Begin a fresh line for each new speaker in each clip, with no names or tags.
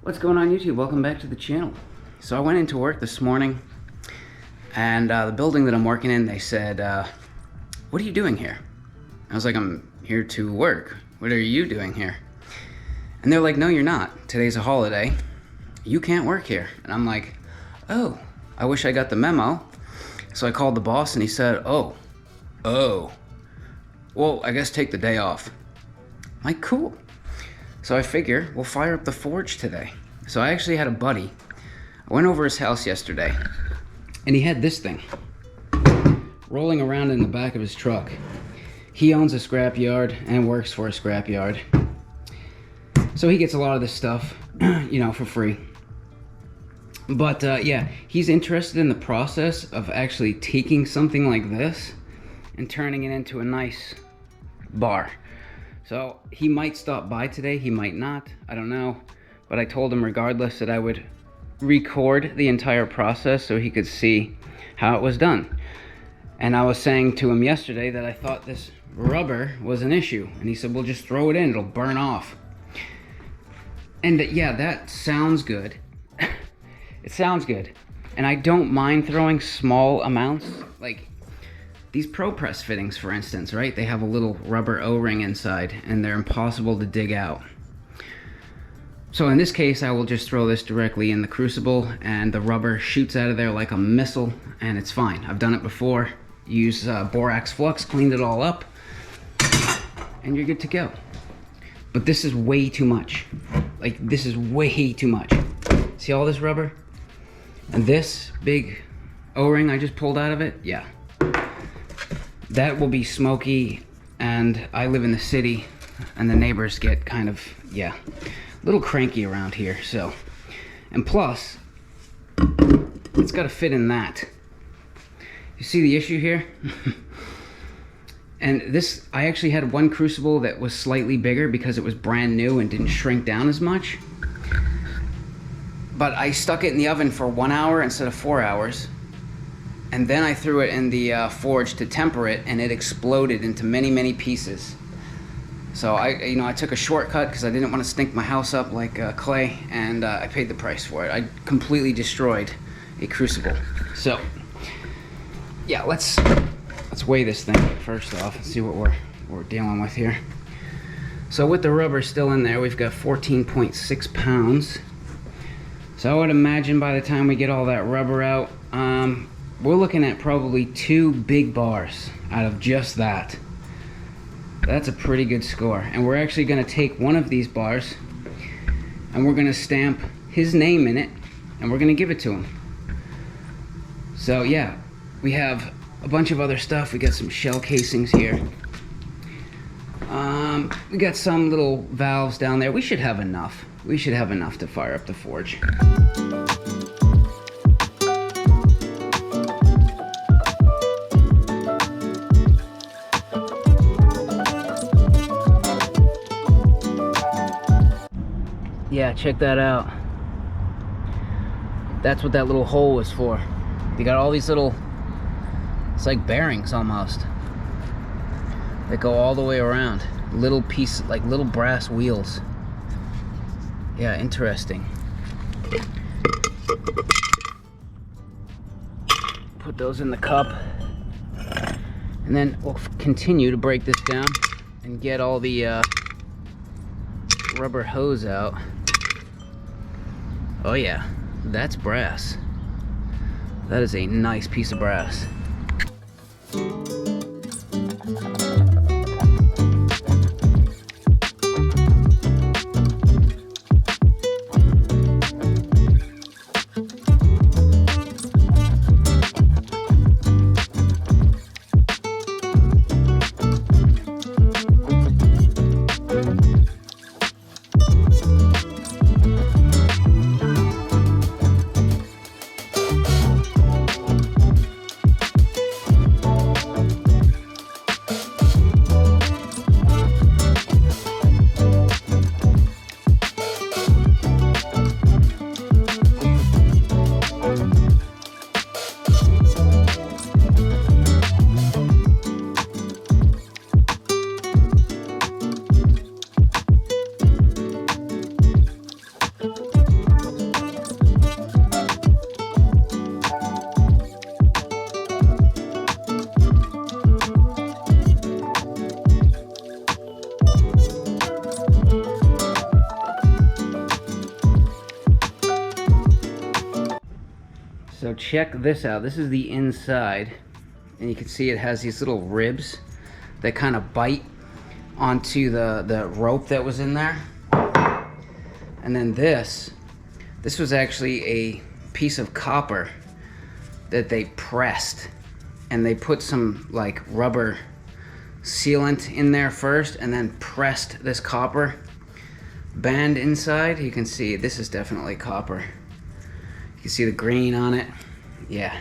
What's going on YouTube? Welcome back to the channel. So I went into work this morning and the building that I'm working in, they said, what are you doing here? I was like, I'm here to work. What are you doing here? And they're like, no, you're not. Today's a holiday. You can't work here. And I'm like, oh, I wish I got the memo. So I called the boss and he said, oh, well, I guess take the day off. I'm like, cool. So I figure we'll fire up the forge today. So I actually had a buddy. I went over his house yesterday and he had this thing rolling around in the back of his truck. He owns a scrap yard and works for a scrap yard. So he gets a lot of this stuff, you know, for free. But yeah, he's interested in the process of actually taking something like this and turning it into a nice bar. So he might stop by today, he might not, I don't know. But I told him regardless that I would record the entire process so he could see how it was done. And I was saying to him yesterday that I thought this rubber was an issue. And he said, well, just throw it in, it'll burn off. And yeah, that sounds good. It sounds good. And I don't mind throwing small amounts. Like these ProPress fittings, for instance, right? They have a little rubber O-ring inside and they're impossible to dig out. So in this case, I will just throw this directly in the crucible and the rubber shoots out of there like a missile and it's fine. I've done it before. Use borax flux, cleaned it all up, and you're good to go. But this is way too much. Like, this is way too much. See all this rubber? And this big O-ring I just pulled out of it? Yeah. That will be smoky, and I live in the city, and the neighbors get kind of, yeah, a little cranky around here, so. And plus, it's gotta fit in that. You see the issue here? And this, I actually had one crucible that was slightly bigger because it was brand new and didn't shrink down as much. But I stuck it in the oven for 1 hour instead of 4 hours. And then I threw it in the forge to temper it, and it exploded into many, many pieces. So I took a shortcut because I didn't want to stink my house up like clay, and I paid the price for it. I completely destroyed a crucible. So yeah, let's weigh this thing first off and see what we're dealing with here. So with the rubber still in there, we've got 14.6 pounds. So I would imagine by the time we get all that rubber out, we're looking at probably 2 big bars out of just that. That's a pretty good score. And we're actually going to take one of these bars and we're going to stamp his name in it and we're going to give it to him. So yeah, we have a bunch of other stuff. We got some shell casings here. We got some little valves down there. We should have enough. We should have enough to fire up the forge. Yeah, check that out. That's what that little hole was for. They got all these little, it's like bearings almost, that go all the way around. Little piece, like little brass wheels. Yeah, interesting. Put those in the cup. And then we'll continue to break this down and get all the rubber hose out. Oh yeah, that's brass. That is a nice piece of brass. So check this out. This is the inside, and you can see it has these little ribs that kind of bite onto the rope that was in there. And then this was actually a piece of copper that they pressed, and they put some like rubber sealant in there first and then pressed this copper band inside. You can see this is definitely copper. You can see the grain on it. Yeah.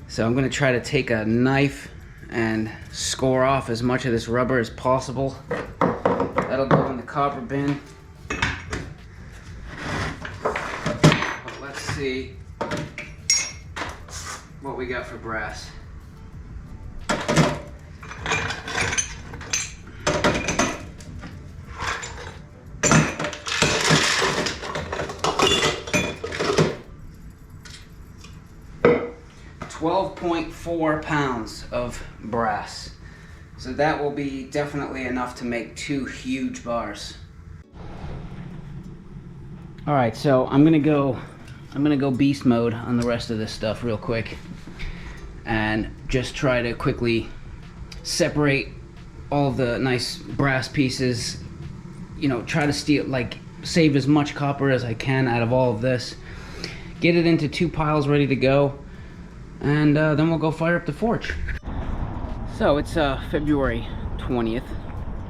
So I'm gonna try to take a knife and score off as much of this rubber as possible. That'll go in the copper bin. But let's see what we got for brass. .4 pounds of brass. So that will be definitely enough to make 2 huge bars. All right, so I'm gonna go beast mode on the rest of this stuff real quick and just try to quickly separate all the nice brass pieces, you know, try to save as much copper as I can out of all of this, get it into 2 piles ready to go, and then we'll go fire up the forge. So it's February 20th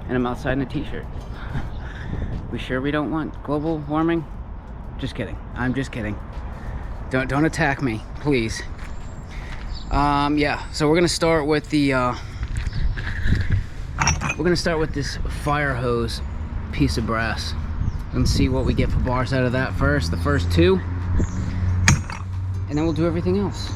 and I'm outside in a t-shirt. We sure we don't want global warming? Just kidding. I'm just kidding. Don't attack me, please. Yeah, so we're gonna start with the this fire hose piece of brass and see what we get for bars out of that first, the first 2, and then we'll do everything else.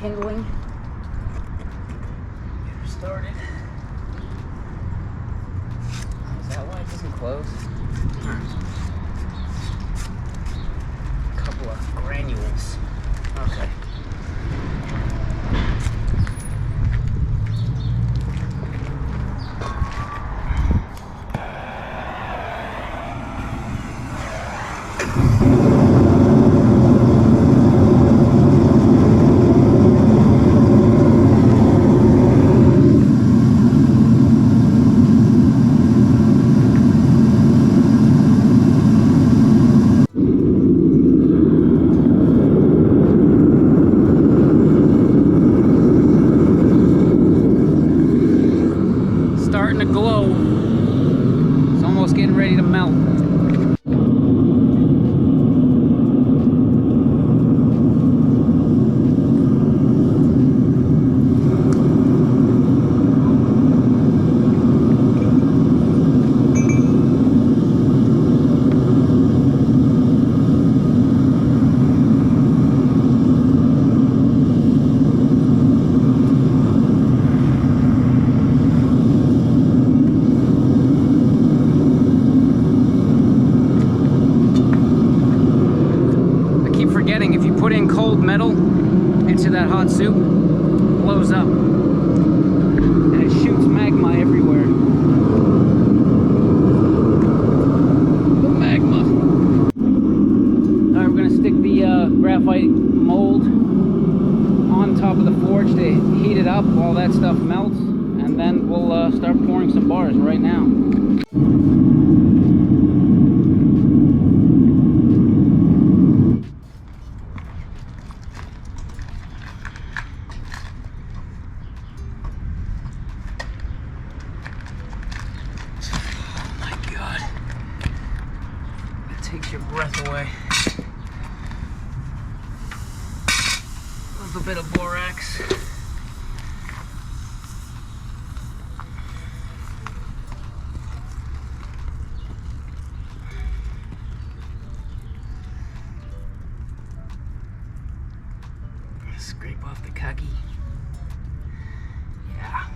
Kindling. Get her started. Is that why it doesn't close? A couple of granules. Okay. Starting to glow. It's almost getting ready to melt. If you put in cold metal into that hot soup, it blows up and it shoots magma everywhere. The magma. Alright, we're going to stick the graphite mold on top of the forge to heat it up while that stuff melts, and then we'll start pouring some bars right now. Takes your breath away. A little bit of borax. Scrape off the khaki. Yeah.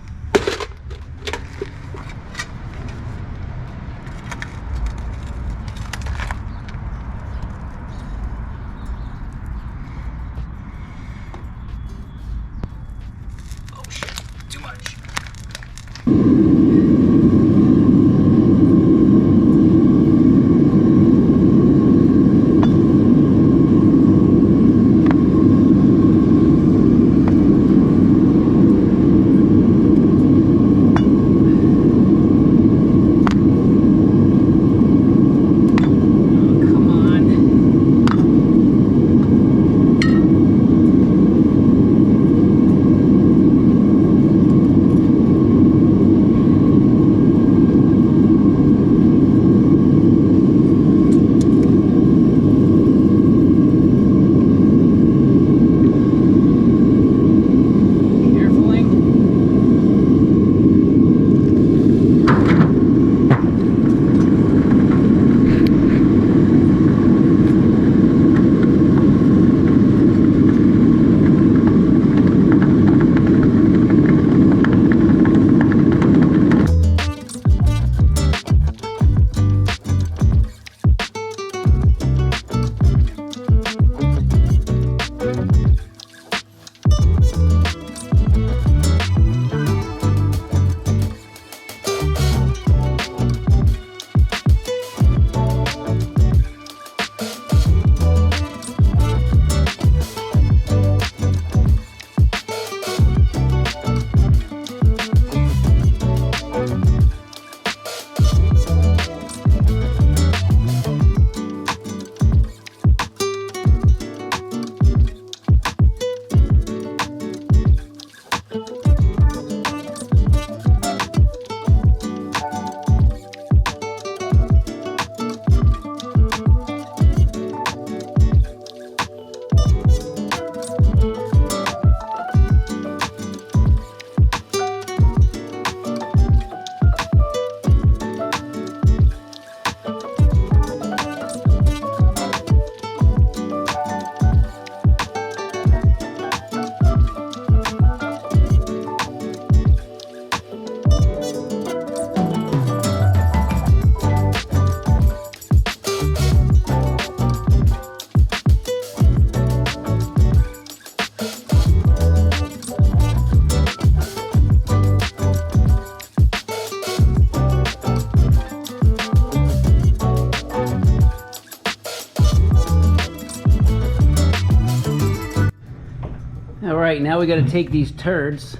right, now we got to take these turds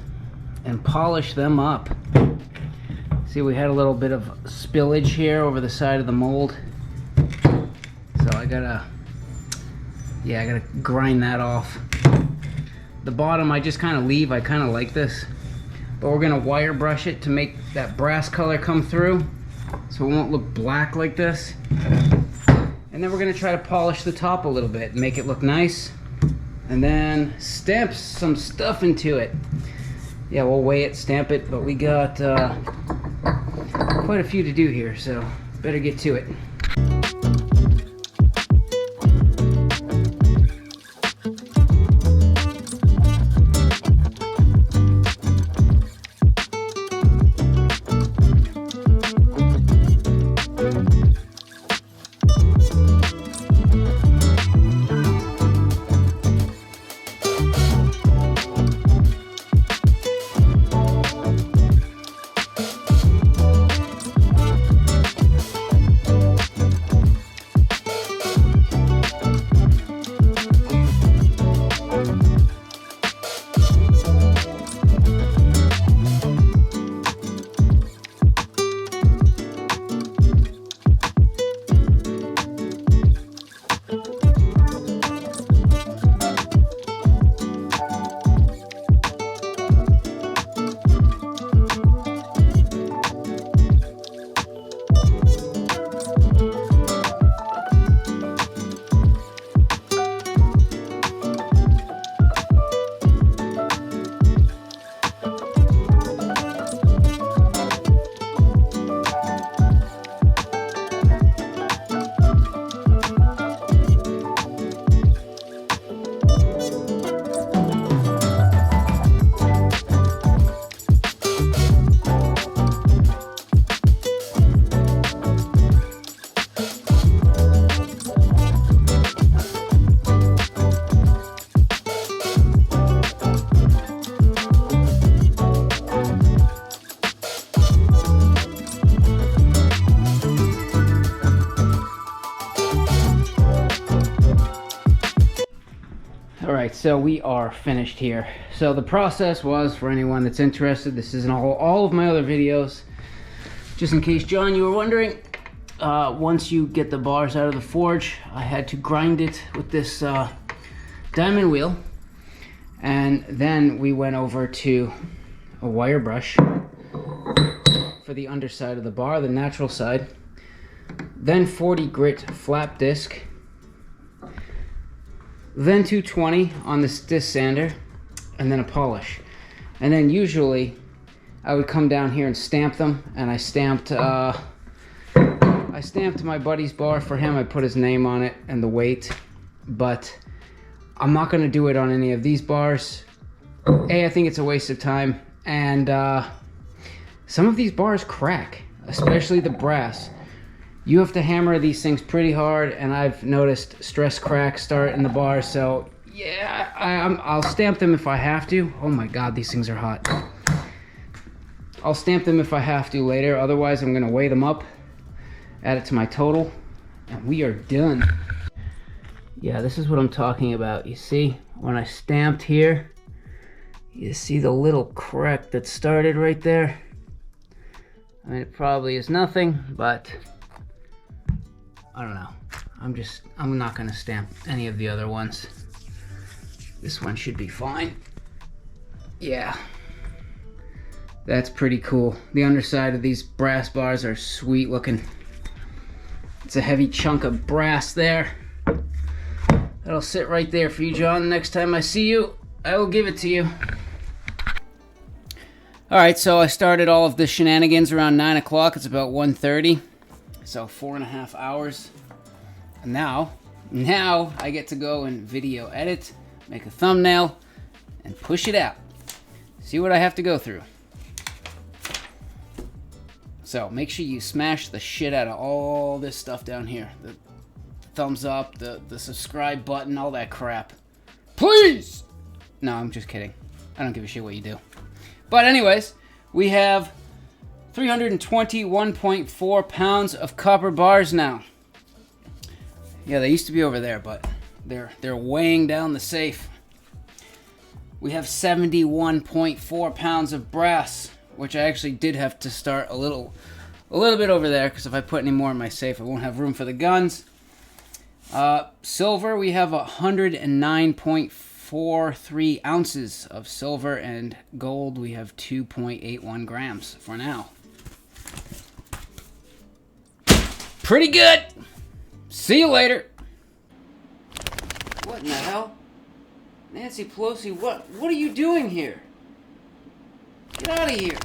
and polish them up. See, we had a little bit of spillage here over the side of the mold. So I gotta grind that off. The bottom I just kind of leave, I kind of like this. But we're gonna wire brush it to make that brass color come through, so it won't look black like this. And then we're gonna try to polish the top a little bit, make it look nice, and then stamp some stuff into it. Yeah, we'll weigh it, stamp it, but we got quite a few to do here, so better get to it. Alright, so we are finished here. So the process was, for anyone that's interested, this is in all of my other videos. Just in case, John, you were wondering, once you get the bars out of the forge, I had to grind it with this diamond wheel. And then we went over to a wire brush for the underside of the bar, the natural side. Then 40 grit flap disc. Then 220 on this disc sander, and then a polish. And then usually I would come down here and stamp them, and I stamped my buddy's bar for him. I put his name on it and the weight, but I'm not going to do it on any of these bars. I think it's a waste of time, and some of these bars crack, especially the brass. You have to hammer these things pretty hard, and I've noticed stress cracks start in the bar, so yeah, I'll stamp them if I have to. Oh my god, these things are hot. I'll stamp them if I have to later, otherwise I'm going to weigh them up, add it to my total, and we are done. Yeah, this is what I'm talking about. You see, when I stamped here, you see the little crack that started right there? I mean, it probably is nothing, but I don't know. I'm not gonna stamp any of the other ones. This one should be fine. Yeah. That's pretty cool. The underside of these brass bars are sweet looking. It's a heavy chunk of brass there. That'll sit right there for you, John. Next time I see you, I will give it to you. Alright, so I started all of the shenanigans around 9 o'clock. It's about 1:30. So 4.5 hours. And now I get to go and video edit, make a thumbnail, and push it out. See what I have to go through. So make sure you smash the shit out of all this stuff down here. The thumbs up, the subscribe button, all that crap. Please! No, I'm just kidding. I don't give a shit what you do. But anyways, we have 321.4 pounds of copper bars now. Yeah, they used to be over there, but they're weighing down the safe. We have 71.4 pounds of brass, which I actually did have to start a little bit over there, because if I put any more in my safe, I won't have room for the guns. Silver, we have 109.43 ounces of silver, and gold, we have 2.81 grams for now. Pretty good. See you later. What in the hell? Nancy Pelosi, what are you doing here? Get out of here.